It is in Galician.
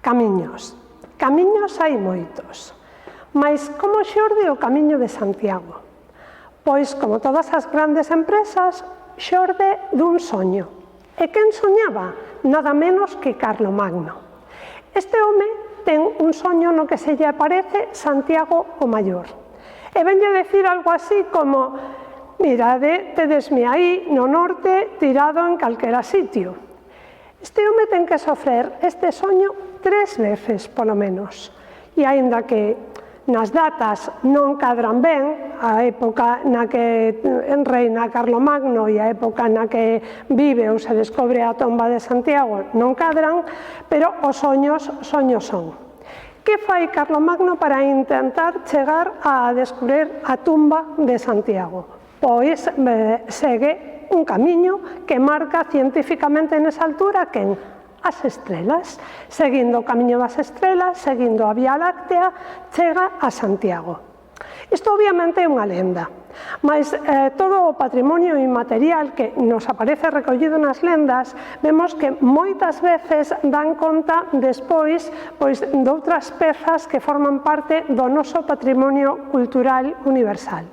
Camiños. Camiños hai moitos. Mais como xorde o Camiño de Santiago? Pois, como todas as grandes empresas, xorde dun soño. E quen soñaba? Nada menos que Carlomagno. Este home ten un soño no que se lle aparece Santiago o Maior. E venlle decir algo así como: mirade, tedesme aí no norte tirado en calquera sitio. Este home ten que sofrer este soño 3 veces, polo menos. E aínda que nas datas non cadran ben, a época na que reina Carlomagno e a época na que vive ou se descobre a tomba de Santiago non cadran, pero os soños son. Que fai Carlomagno para intentar chegar a descubrir a tumba de Santiago? Pois segue un camiño que marca científicamente nesa altura quen? As estrelas. Seguindo o camiño das estrelas, seguindo a Vía Láctea, chega a Santiago. Isto obviamente é unha lenda, mas todo o patrimonio inmaterial que nos aparece recollido nas lendas, vemos que moitas veces dan conta despois de outras pezas que forman parte do noso patrimonio cultural universal.